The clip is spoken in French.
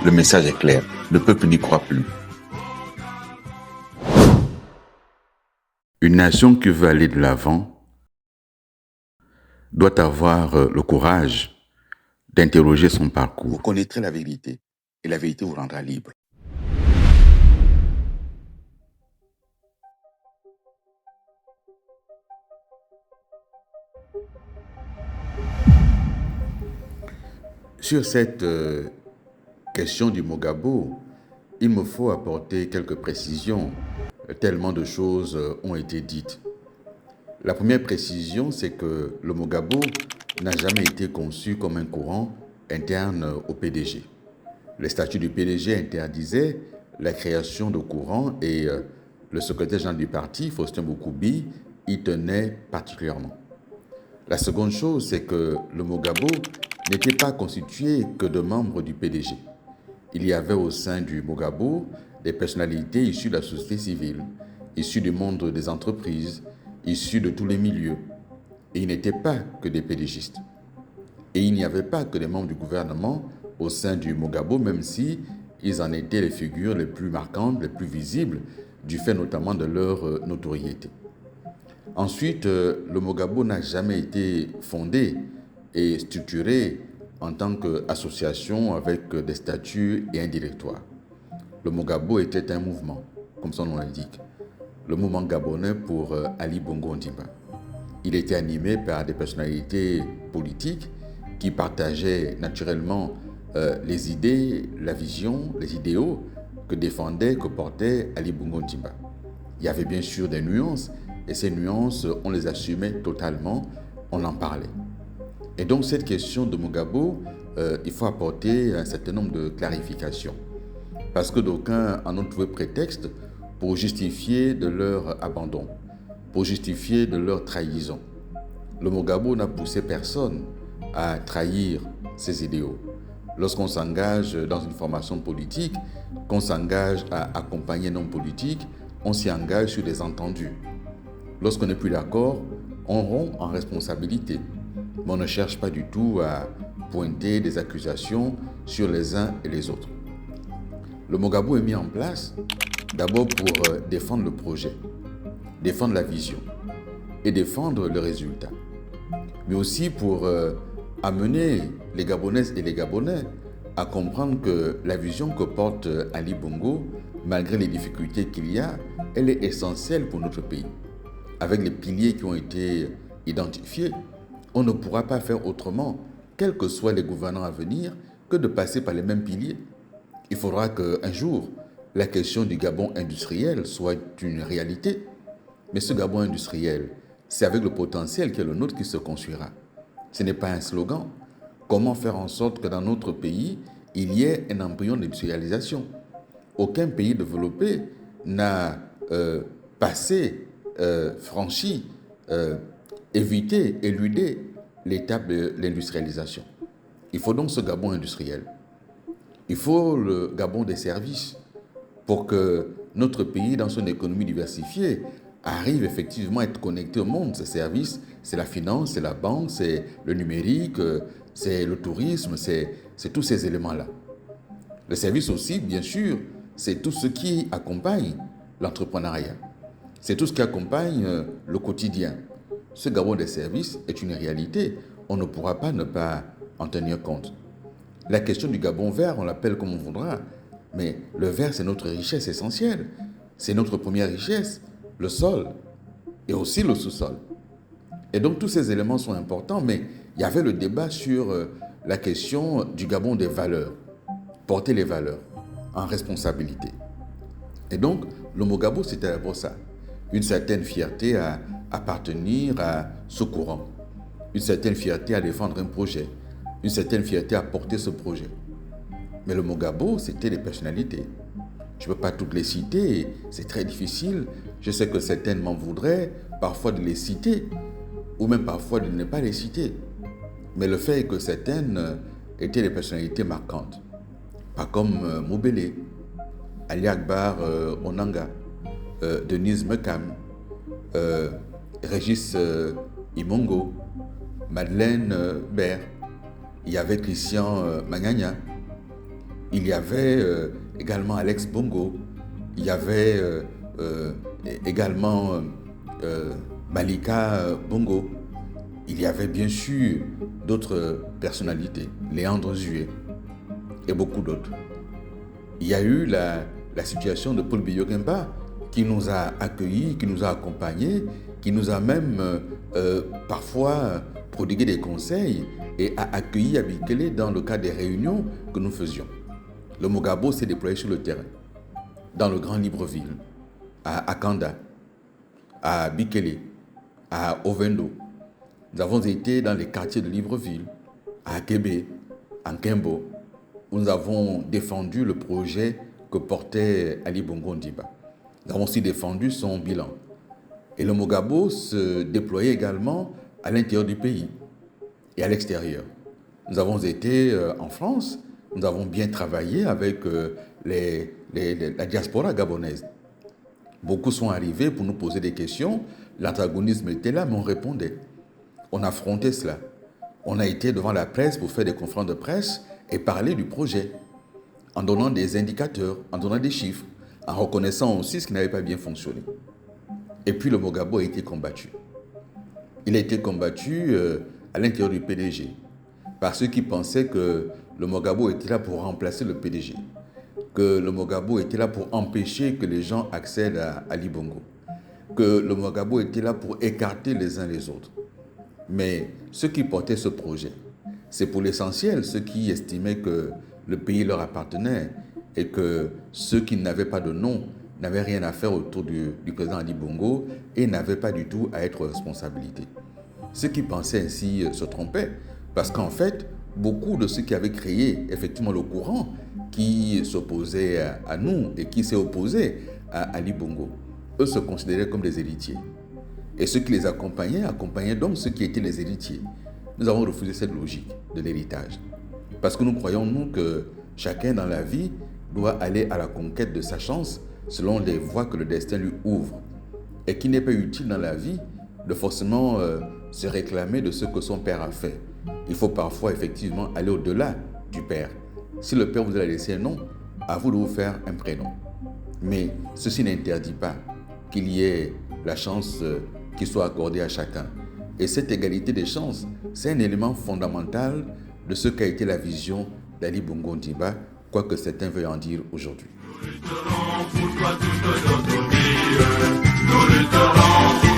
Le message est clair, le peuple n'y croit plus. Une nation qui veut aller de l'avant doit avoir le courage d'interroger son parcours. Vous connaîtrez la vérité et la vérité vous rendra libre. Sur cette question du Mogabo, il me faut apporter quelques précisions. Tellement de choses ont été dites. La première précision, c'est que le Mogabo n'a jamais été conçu comme un courant interne au PDG. Les statuts du PDG interdisaient la création de courants et le secrétaire général du parti, Faustin Boukoubi, y tenait particulièrement. La seconde chose, c'est que le Mogabo n'était pas constitué que de membres du PDG. Il y avait au sein du Mogabo des personnalités issues de la société civile, issues du monde des entreprises, issues de tous les milieux. Et il n'était pas que des PDGistes. Et il n'y avait pas que des membres du gouvernement au sein du Mogabo, même si ils en étaient les figures les plus marquantes, les plus visibles, du fait notamment de leur notoriété. Ensuite, le Mogabo n'a jamais été fondé et structuré en tant qu'association avec des statuts et un directoire. Le Mogabo était un mouvement, comme son nom l'indique, le mouvement gabonais pour Ali Bongo Ondimba. Il était animé par des personnalités politiques qui partageaient naturellement les idées, la vision, les idéaux que défendait, que portait Ali Bongo Ondimba. Il y avait bien sûr des nuances, et ces nuances, on les assumait totalement, on en parlait. Et donc cette question de Mogabo, il faut apporter un certain nombre de clarifications. Parce que d'aucuns en ont trouvé prétexte pour justifier de leur abandon, pour justifier de leur trahison. Le Mogabo n'a poussé personne à trahir ses idéaux. Lorsqu'on s'engage dans une formation politique, qu'on s'engage à accompagner un homme politique, on s'y engage sur des entendus. Lorsqu'on n'est plus d'accord, on rompt en responsabilité. Mais on ne cherche pas du tout à pointer des accusations sur les uns et les autres. Le Mogabo est mis en place d'abord pour défendre le projet, défendre la vision et défendre le résultat. Mais aussi pour amener les Gabonaises et les Gabonais à comprendre que la vision que porte Ali Bongo, malgré les difficultés qu'il y a, elle est essentielle pour notre pays. Avec les piliers qui ont été identifiés, on ne pourra pas faire autrement, quels que soient les gouvernants à venir, que de passer par les mêmes piliers. Il faudra qu'un jour, la question du Gabon industriel soit une réalité. Mais ce Gabon industriel, c'est avec le potentiel qui est le nôtre qui se construira. Ce n'est pas un slogan. Comment faire en sorte que dans notre pays, il y ait un embryon d'industrialisation? Aucun pays développé n'a franchi, évité, éludé l'étape de l'industrialisation. Il faut donc ce Gabon industriel. Il faut le Gabon des services pour que notre pays, dans son économie diversifiée, arrive effectivement à être connecté au monde. Ces services, c'est la finance, c'est la banque, c'est le numérique, c'est le tourisme, c'est tous ces éléments-là. Le service aussi, bien sûr, c'est tout ce qui accompagne l'entrepreneuriat. C'est tout ce qui accompagne le quotidien. Ce Gabon des services est une réalité. On ne pourra pas ne pas en tenir compte. La question du Gabon vert, on l'appelle comme on voudra, mais le vert, c'est notre richesse essentielle. C'est notre première richesse, le sol et aussi le sous-sol. Et donc tous ces éléments sont importants, mais il y avait le débat sur la question du Gabon des valeurs, porter les valeurs en responsabilité. Et donc le Mogabo, c'était d'abord ça, une certaine fierté à appartenir à ce courant, une certaine fierté à défendre un projet, une certaine fierté à porter ce projet. Mais le Mogabo, c'était les personnalités. Je ne peux pas toutes les citer, c'est très difficile. Je sais que certaines m'en voudraient parfois de les citer, ou même parfois de ne pas les citer. Mais le fait est que certaines étaient des personnalités marquantes. Pas comme Moubele, Ali Akbar Onanga, Denise Mekam, Régis Imongo, Madeleine Baird. Il y avait Christian Magagna, il y avait également Alex Bongo, il y avait également Malika Bongo, il y avait bien sûr d'autres personnalités, Léandre Zué et beaucoup d'autres. Il y a eu la situation de Paul Biya-Yekemba qui nous a accueillis, qui nous a accompagnés, qui nous a même parfois prodigué des conseils et a accueilli à Bikele dans le cadre des réunions que nous faisions. Le Mogabo s'est déployé sur le terrain, dans le Grand Libreville, à Akanda, à Bikele, à Ovendo. Nous avons été dans les quartiers de Libreville, à Akebe, à Nkembo, où nous avons défendu le projet que portait Ali Bongo Ondimba. Nous avons aussi défendu son bilan. Et le Mogabo se déployait également à l'intérieur du pays et à l'extérieur. Nous avons été en France, nous avons bien travaillé avec la diaspora gabonaise. Beaucoup sont arrivés pour nous poser des questions, l'antagonisme était là, mais on répondait. On affrontait cela. On a été devant la presse pour faire des conférences de presse et parler du projet, en donnant des indicateurs, en donnant des chiffres, en reconnaissant aussi ce qui n'avait pas bien fonctionné. Et puis le Mogabo a été combattu. Il a été combattu à l'intérieur du PDG par ceux qui pensaient que le Mogabo était là pour remplacer le PDG, que le Mogabo était là pour empêcher que les gens accèdent à Ali Bongo, que le Mogabo était là pour écarter les uns les autres. Mais ceux qui portaient ce projet, c'est pour l'essentiel ceux qui estimaient que le pays leur appartenait et que ceux qui n'avaient pas de nom n'avaient rien à faire autour du président Ali Bongo et n'avaient pas du tout à être aux responsabilités. Ceux qui pensaient ainsi se trompaient parce qu'en fait, beaucoup de ceux qui avaient créé effectivement le courant qui s'opposait à nous et qui s'est opposé à Ali Bongo, eux se considéraient comme des héritiers. Et ceux qui les accompagnaient donc ceux qui étaient les héritiers. Nous avons refusé cette logique de l'héritage. Parce que nous croyons, nous, que chacun dans la vie doit aller à la conquête de sa chance selon les voies que le destin lui ouvre. Et qu'il n'est pas utile dans la vie de forcément se réclamer de ce que son père a fait. Il faut parfois effectivement aller au-delà du père. Si le père vous a laissé un nom, à vous de vous faire un prénom. Mais ceci n'interdit pas qu'il y ait la chance qui soit accordée à chacun. Et cette égalité des chances, c'est un élément fondamental de ce qu'a été la vision d'Ali Bongo Ondimba, quoi que certains veuillent en dire aujourd'hui. Nous lutterons pour toi toute notre vie. Nous lutterons